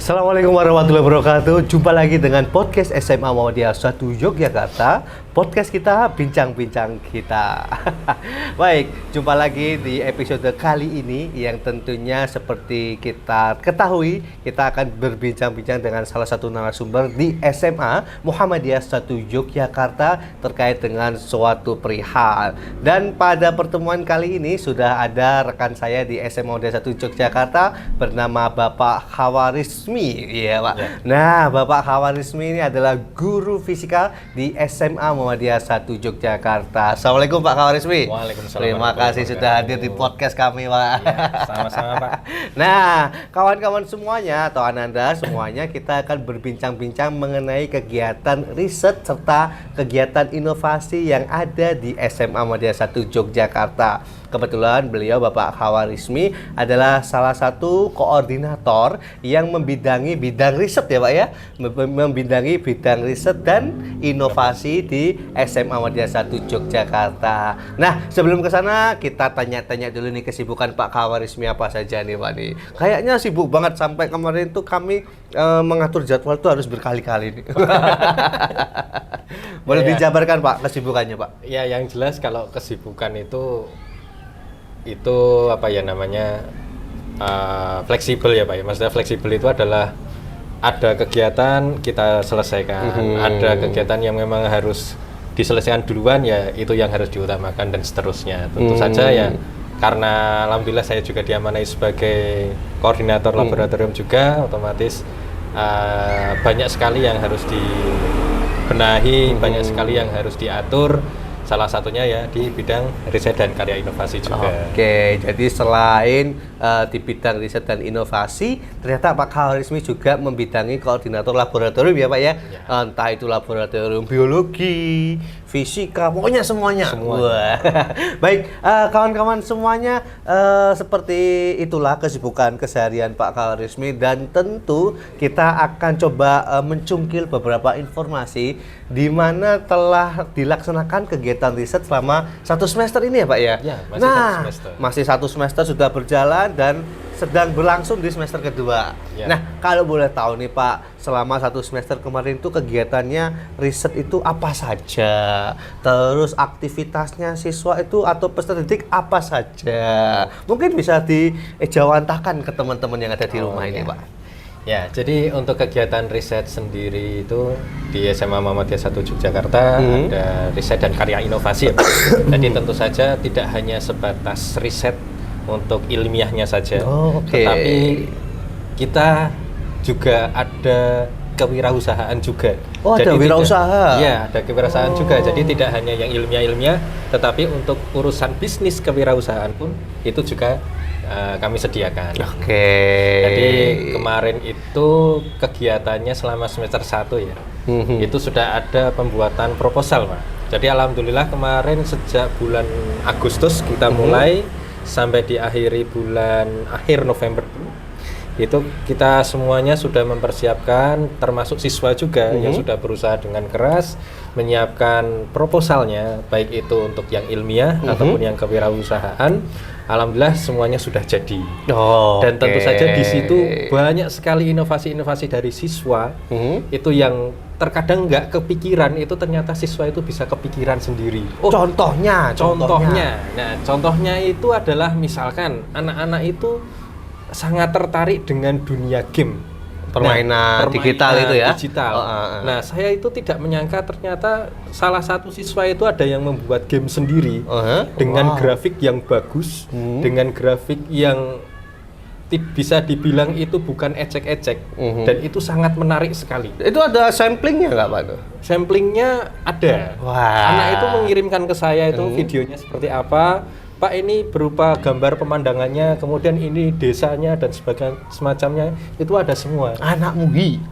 Assalamualaikum warahmatullahi wabarakatuh. Jumpa lagi dengan podcast SMA Muhammadiyah 1 Yogyakarta. Podcast kita, bincang-bincang kita. Baik, jumpa lagi di episode kali ini yang tentunya seperti kita ketahui, kita akan berbincang-bincang dengan salah satu narasumber di SMA Muhammadiyah 1 Yogyakarta terkait dengan suatu perihal. Dan pada pertemuan kali ini sudah ada rekan saya di SMA Muhammadiyah 1 Yogyakarta bernama Bapak Khawarizmi, iya Pak. Ya. Nah, Bapak Khawarizmi ini adalah guru fisika di SMA Muhammadiyah 1 Yogyakarta. Assalamualaikum Pak Khawarizmi. Waalaikumsalam. Terima kasih sudah hadir di podcast kami, Pak. Ya, sama-sama Pak. Nah, kawan-kawan semuanya atau Ananda semuanya, kita akan berbincang-bincang mengenai kegiatan riset serta kegiatan inovasi yang ada di SMA Muhammadiyah 1 Yogyakarta. Kebetulan beliau Bapak Khawarizmi adalah salah satu koordinator yang membidangi bidang riset ya Pak ya, membidangi bidang riset dan inovasi di SMA Muhammadiyah 1 Yogyakarta. Nah, sebelum ke sana kita tanya-tanya dulu nih kesibukan Pak Khawarizmi apa saja nih Pak nih. Kayaknya sibuk banget sampai kemarin tuh kami mengatur jadwal tuh harus berkali-kali nih. Boleh dijabarkan Pak kesibukannya Pak? Ya, yang jelas kalau kesibukan itu apa ya namanya fleksibel ya Pak ya. Maksudnya fleksibel itu adalah ada kegiatan kita selesaikan, ada kegiatan yang memang harus diselesaikan duluan ya itu yang harus diutamakan dan seterusnya. Tentu saja ya karena alhamdulillah saya juga diamanai sebagai koordinator laboratorium juga, otomatis banyak sekali yang harus dibenahi, banyak sekali yang harus diatur. Salah satunya ya di bidang riset dan karya inovasi juga. Oke, jadi selain di bidang riset dan inovasi, ternyata Pak Khawarizmi juga membidangi koordinator laboratorium ya Pak ya? Entah itu laboratorium biologi, fisika, pokoknya semuanya. Wah. Baik, kawan-kawan semuanya, seperti itulah kesibukan keseharian Pak Khawarizmi, dan tentu kita akan coba mencungkil beberapa informasi di mana telah dilaksanakan kegiatan riset selama 1 semester ini ya Pak ya? Ya, masih 1 semester. Masih 1 semester sudah berjalan dan sedang berlangsung di semester kedua. Ya. Nah, kalau boleh tahu nih Pak, selama 1 semester kemarin itu kegiatannya riset itu apa saja? Terus aktivitasnya siswa itu atau peserta didik apa saja? Mungkin bisa dijawantahkan ke teman-teman yang ada di rumah ini Pak. Ya, jadi untuk kegiatan riset sendiri itu di SMA Muhammadiyah 1 Yogyakarta ada riset dan karya inovasi ya Pak. Jadi tentu saja tidak hanya sebatas riset untuk ilmiahnya saja, tetapi kita juga ada kewirausahaan juga. Oh, jadi ada wirausaha? Iya, ada kewirausahaan juga. Jadi tidak hanya yang ilmiah-ilmiah, tetapi untuk urusan bisnis kewirausahaan pun itu juga kami sediakan. Oke. Jadi kemarin itu kegiatannya selama semester 1 ya. Itu sudah ada pembuatan proposal Pak. Jadi alhamdulillah kemarin sejak bulan Agustus kita mulai sampai di akhir November itu kita semuanya sudah mempersiapkan, termasuk siswa juga yang sudah berusaha dengan keras menyiapkan proposalnya, baik itu untuk yang ilmiah ataupun yang kewirausahaan. Alhamdulillah semuanya sudah jadi. Dan tentu saja di situ banyak sekali inovasi-inovasi dari siswa itu yang terkadang nggak kepikiran, itu ternyata siswa itu bisa kepikiran sendiri. Contohnya. Nah, contohnya itu adalah misalkan anak-anak itu sangat tertarik dengan dunia game, permainan digital itu ya. Nah, saya itu tidak menyangka ternyata salah satu siswa itu ada yang membuat game sendiri dengan grafik yang bagus, dengan grafik yang bisa dibilang itu bukan ecek-ecek, dan itu sangat menarik sekali. Itu ada samplingnya nggak Pak? Samplingnya ada. Anak itu mengirimkan ke saya itu videonya seperti apa. Pak, ini berupa gambar pemandangannya, kemudian ini desanya dan semacamnya, itu ada semua. Anak muhi.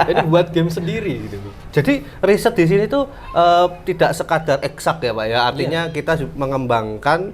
Jadi buat game sendiri gitu. Jadi riset di sini tuh tidak sekadar eksak ya Pak ya, artinya kita mengembangkan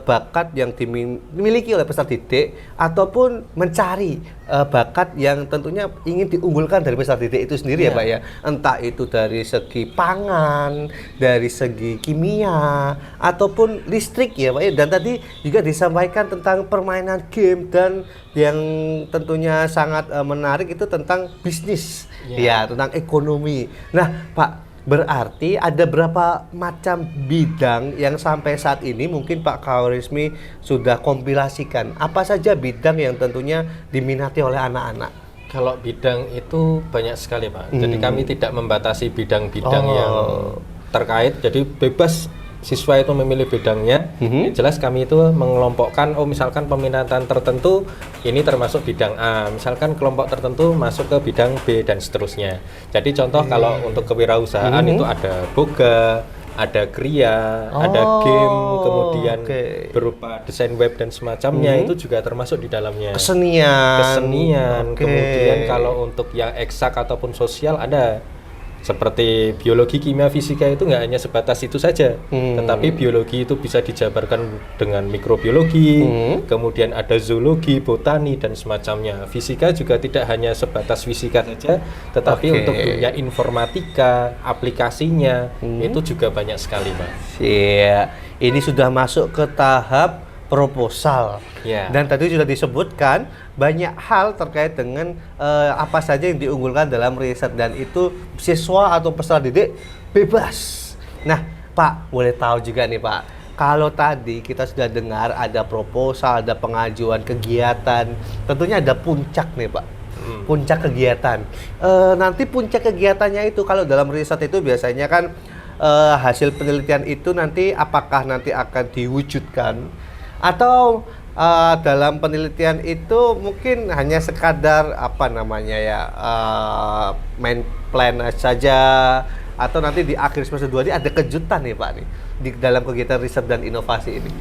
bakat yang dimiliki oleh peserta didik ataupun mencari bakat yang tentunya ingin diunggulkan dari peserta didik itu sendiri ya Pak ya. Entah itu dari segi pangan, dari segi kimia ataupun listrik ya Pak ya. Dan tadi juga disampaikan tentang permainan game dan yang tentunya sangat menarik itu tentang bisnis ya, tentang ekonomi. Nah Pak, berarti ada berapa macam bidang yang sampai saat ini mungkin Pak Khawarizmi sudah kompilasikan? Apa saja bidang yang tentunya diminati oleh anak-anak? Kalau bidang itu banyak sekali Pak. Jadi kami tidak membatasi bidang-bidang yang terkait. Jadi bebas siswa itu memilih bidangnya. Yang jelas kami itu mengelompokkan, misalkan peminatan tertentu ini termasuk bidang A, misalkan kelompok tertentu masuk ke bidang B dan seterusnya. Jadi contoh kalau untuk kewirausahaan itu ada boga, ada kria, ada game, kemudian berupa desain web dan semacamnya itu juga termasuk di dalamnya. Kesenian. Kemudian kalau untuk yang eksak ataupun sosial ada seperti biologi, kimia, fisika itu nggak hanya sebatas itu saja, tetapi biologi itu bisa dijabarkan dengan mikrobiologi, kemudian ada zoologi, botani dan semacamnya. Fisika juga tidak hanya sebatas fisika saja, tetapi untuk dunia informatika, aplikasinya itu juga banyak sekali, Pak. Iya, ini sudah masuk ke tahap proposal. Dan tadi sudah disebutkan banyak hal terkait dengan apa saja yang diunggulkan dalam riset, dan itu siswa atau peserta didik bebas. Nah Pak, boleh tahu juga nih Pak, kalau tadi kita sudah dengar ada proposal, ada pengajuan kegiatan, tentunya ada puncak nih Pak. Puncak kegiatan. Nanti puncak kegiatannya itu kalau dalam riset itu biasanya kan hasil penelitian itu nanti apakah nanti akan diwujudkan atau dalam penelitian itu mungkin hanya sekadar main plan saja, atau nanti di akhir semester 2 ini ada kejutan nih Pak nih di dalam kegiatan riset dan inovasi ini.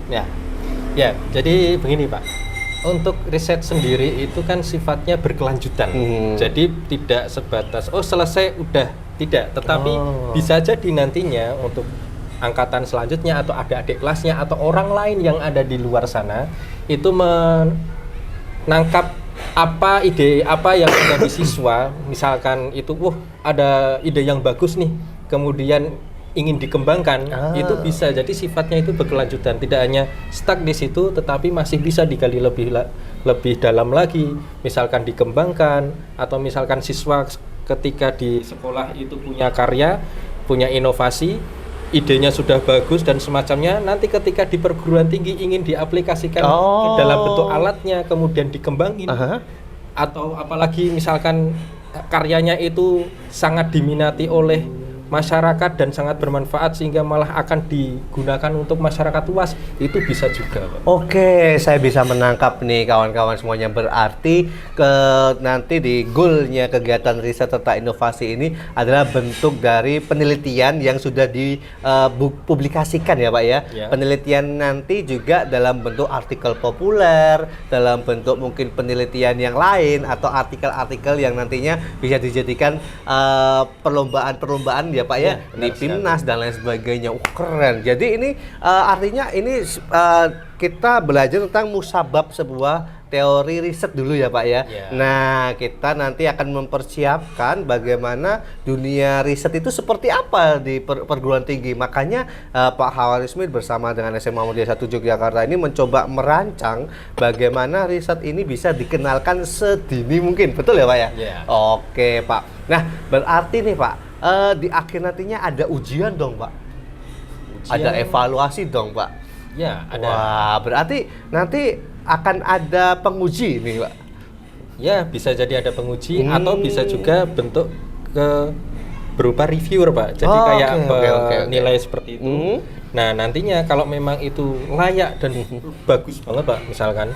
Ya, jadi begini Pak. Untuk riset sendiri itu kan sifatnya berkelanjutan. Jadi tidak sebatas selesai udah, tidak, tetapi bisa jadi nantinya untuk angkatan selanjutnya atau adik-adik kelasnya atau orang lain yang ada di luar sana itu menangkap ide apa yang ada di siswa, misalkan itu ada ide yang bagus nih, kemudian ingin dikembangkan, itu bisa jadi sifatnya itu berkelanjutan, tidak hanya stuck di situ tetapi masih bisa digali lebih dalam lagi, misalkan dikembangkan, atau misalkan siswa ketika di sekolah itu punya karya, punya inovasi, idenya sudah bagus dan semacamnya, nanti ketika di perguruan tinggi ingin diaplikasikan ke dalam bentuk alatnya, kemudian dikembangin, atau apalagi misalkan karyanya itu sangat diminati oleh masyarakat dan sangat bermanfaat sehingga malah akan digunakan untuk masyarakat luas, itu bisa juga Pak. Oke, saya bisa menangkap nih kawan-kawan semuanya, berarti nanti di goalnya kegiatan riset serta inovasi ini adalah bentuk dari penelitian yang sudah dipublikasikan ya Pak ya. Penelitian nanti juga dalam bentuk artikel populer, dalam bentuk mungkin penelitian yang lain atau artikel-artikel yang nantinya bisa dijadikan perlombaan-perlombaan ya Pak ya, di PIMNAS dan lain sebagainya. Keren. Jadi ini artinya ini kita belajar tentang musabab sebuah teori riset dulu ya Pak ya. Nah, kita nanti akan mempersiapkan bagaimana dunia riset itu seperti apa di perguruan tinggi. Makanya Pak Khawarizmi bersama dengan SMA Muhammadiyah 1 Yogyakarta ini mencoba merancang bagaimana riset ini bisa dikenalkan sedini mungkin. Betul ya Pak ya? Oke Pak. Nah, berarti nih Pak, di akhir nantinya ada ujian dong Pak? Ada evaluasi dong Pak? Ya, ada. Wah, berarti nanti akan ada penguji nih Pak? Ya, bisa jadi ada penguji atau bisa juga bentuk berupa reviewer Pak. Jadi nilai seperti itu. Nah, nantinya kalau memang itu layak dan bagus banget Pak, misalkan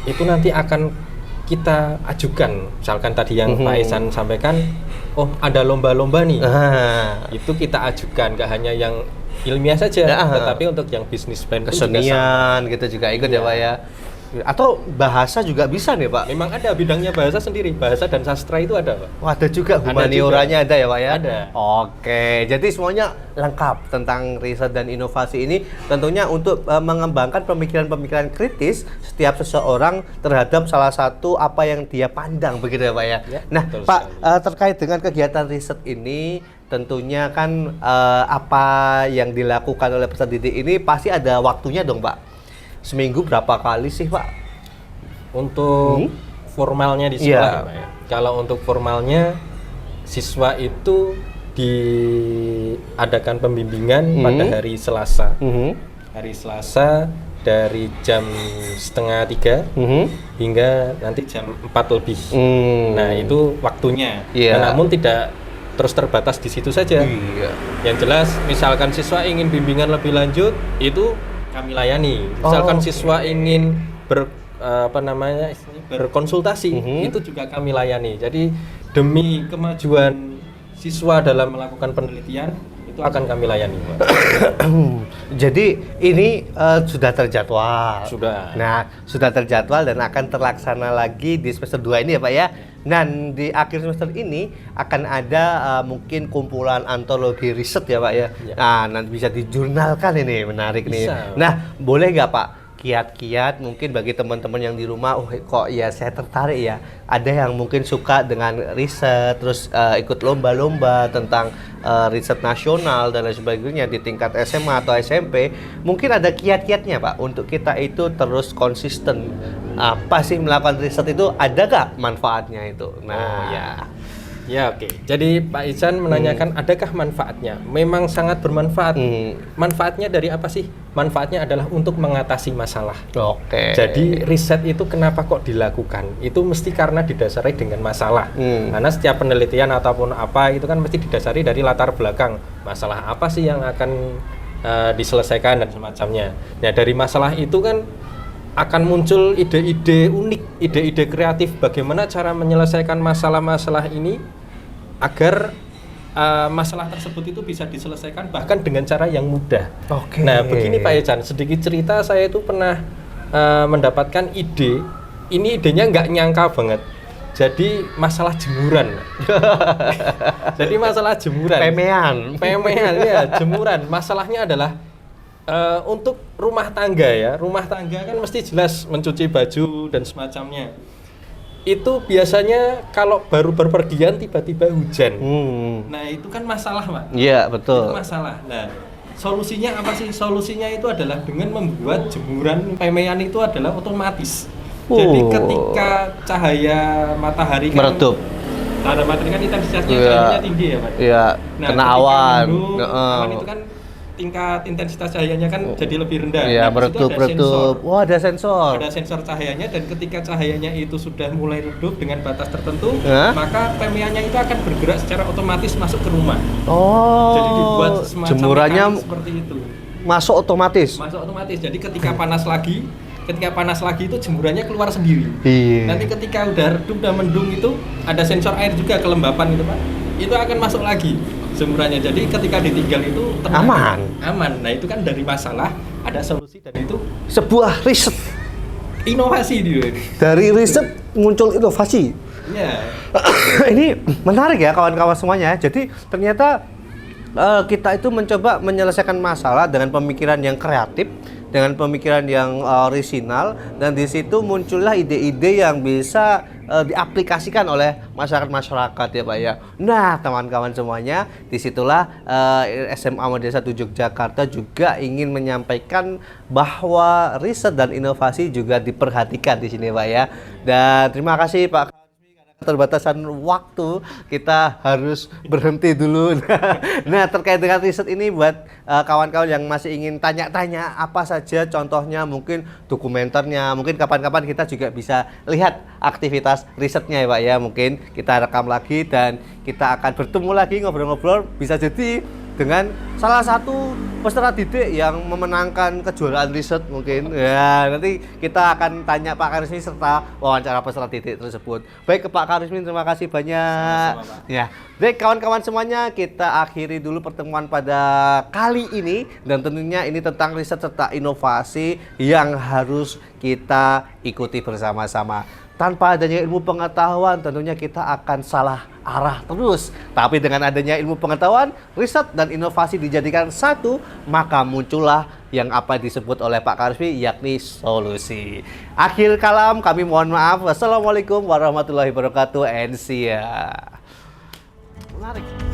itu nanti akan kita ajukan, misalkan tadi yang Pak Ihsan sampaikan, ada lomba-lomba nih, itu kita ajukan, gak hanya yang ilmiah saja, tetapi untuk yang bisnis plan, kesenian gitu juga ikut ya Pak ya. Atau bahasa juga bisa nih Pak? Memang ada bidangnya bahasa sendiri, bahasa dan sastra itu ada Pak. Oh, ada juga humanioranya ada ya Pak ya? Ada. Oke, jadi semuanya lengkap tentang riset dan inovasi ini tentunya untuk mengembangkan pemikiran-pemikiran kritis setiap seseorang terhadap salah satu apa yang dia pandang begitu ya Pak ya? Ya, nah betul Pak, sekali. terkait dengan kegiatan riset ini tentunya kan apa yang dilakukan oleh peserta didik ini pasti ada waktunya dong Pak? Seminggu berapa kali sih Pak? Untuk formalnya di sekolah Iya. ya, Pak, ya. Kalau untuk formalnya siswa itu diadakan pembimbingan pada hari Selasa. Hari Selasa dari jam 2:30 hingga nanti jam 4 lebih. Nah, itu waktunya. Iya. Nah, namun tidak terus terbatas di situ saja. Iya. Yang jelas, misalkan siswa ingin bimbingan lebih lanjut, itu kami layani. Misalkan siswa ingin berkonsultasi, itu juga kami layani. Jadi demi kemajuan siswa dalam melakukan penelitian, itu akan kami layani, Pak. Jadi ini sudah terjadwal. Sudah. Nah, sudah terjadwal dan akan terlaksana lagi di semester 2 ini ya Pak ya. Dan di akhir semester ini akan ada mungkin kumpulan antologi riset ya Pak ya. Ya. Nah, nanti bisa dijurnalkan ini, menarik nih. Bisa. Nah, boleh nggak Pak? Kiat-kiat mungkin bagi teman-teman yang di rumah, kok ya saya tertarik ya. Ada yang mungkin suka dengan riset, terus ikut lomba-lomba tentang riset nasional dan lain sebagainya di tingkat SMA atau SMP. Mungkin ada kiat-kiatnya Pak untuk kita itu terus konsisten. Apa sih melakukan riset itu, ada nggak manfaatnya itu? Nah, Ya, oke. Jadi Pak Ican menanyakan adakah manfaatnya? Memang sangat bermanfaat. Manfaatnya dari apa sih? Manfaatnya adalah untuk mengatasi masalah. Oke. Jadi riset itu kenapa kok dilakukan? Itu mesti karena didasari dengan masalah. Karena setiap penelitian ataupun apa itu kan mesti didasari dari latar belakang. Masalah apa sih yang akan diselesaikan dan semacamnya. Nah, dari masalah itu kan akan muncul ide-ide unik, ide-ide kreatif bagaimana cara menyelesaikan masalah-masalah ini agar masalah tersebut itu bisa diselesaikan bahkan dengan cara yang mudah. Oke. Nah, begini Pak Ecan, sedikit cerita, saya itu pernah mendapatkan ide. Ini idenya nggak nyangka banget. Jadi masalah jemuran. Jadi masalah jemuran. Pemean ya, jemuran. Masalahnya adalah untuk rumah tangga ya. Rumah tangga kan mesti jelas mencuci baju dan semacamnya. Itu biasanya kalau baru berpergian tiba-tiba hujan. Nah, itu kan masalah, Pak. Iya, betul. Itu masalah. Nah, solusinya apa sih? Solusinya itu adalah dengan membuat jemuran pemean itu adalah otomatis. Jadi ketika cahaya matahari kan meredup. Cahaya matahari kan intensitasnya cahayanya tinggi ya, Pak. Iya, Nah, kena ketika awan. mendung, awan itu kan tingkat intensitas cahayanya kan jadi lebih rendah. Iya, Nah, di situ ada sensor. meredup. Wah, ada sensor. Ada sensor cahayanya, dan ketika cahayanya itu sudah mulai redup dengan batas tertentu, Hah? maka pemeannya itu akan bergerak secara otomatis masuk ke rumah. Oh. Jadi dibuat semacam jemurannya mekanik seperti itu. masuk otomatis. Masuk otomatis. Jadi ketika panas lagi itu jemurannya keluar sendiri. Iya. Nanti ketika udah redup dan mendung itu ada sensor air juga, kelembapan itu Pak. Itu akan masuk lagi jemurannya. Jadi ketika ditinggal itu tenang. Aman. Nah, itu kan dari masalah ada solusi, dan itu Sebuah riset. inovasi dia. Dari riset muncul inovasi. Iya. Ini menarik ya kawan-kawan semuanya. Jadi ternyata kita itu mencoba menyelesaikan masalah dengan pemikiran yang kreatif, dengan pemikiran yang orisinal, dan di situ muncullah ide-ide yang bisa diaplikasikan oleh masyarakat ya Pak ya. Nah, teman-kawan semuanya, disitulah SMA Muhammadiyah 1 Yogyakarta juga ingin menyampaikan bahwa riset dan inovasi juga diperhatikan di sini Pak ya. Dan terima kasih Pak. Keterbatasan waktu, kita harus berhenti dulu. Nah, terkait dengan riset ini, buat kawan-kawan yang masih ingin tanya-tanya apa saja contohnya, mungkin dokumenternya, mungkin kapan-kapan kita juga bisa lihat aktivitas risetnya ya Pak ya. Mungkin kita rekam lagi dan kita akan bertemu lagi ngobrol-ngobrol, bisa jadi dengan salah satu peserta didik yang memenangkan kejuaraan riset mungkin. Ya, nanti kita akan tanya Pak Karismi serta wawancara peserta didik tersebut. Baik ke Pak Karismi, terima kasih banyak. Sama-sama, Pak. Ya, baik kawan-kawan semuanya, kita akhiri dulu pertemuan pada kali ini dan tentunya ini tentang riset serta inovasi yang harus kita ikuti bersama-sama. Tanpa adanya ilmu pengetahuan tentunya kita akan salah arah terus. Tapi dengan adanya ilmu pengetahuan, riset dan inovasi dijadikan satu, maka muncullah yang apa disebut oleh Pak Karismi yakni solusi. Akhir kalam kami mohon maaf. Wassalamualaikum warahmatullahi wabarakatuh and see ya. Menarik.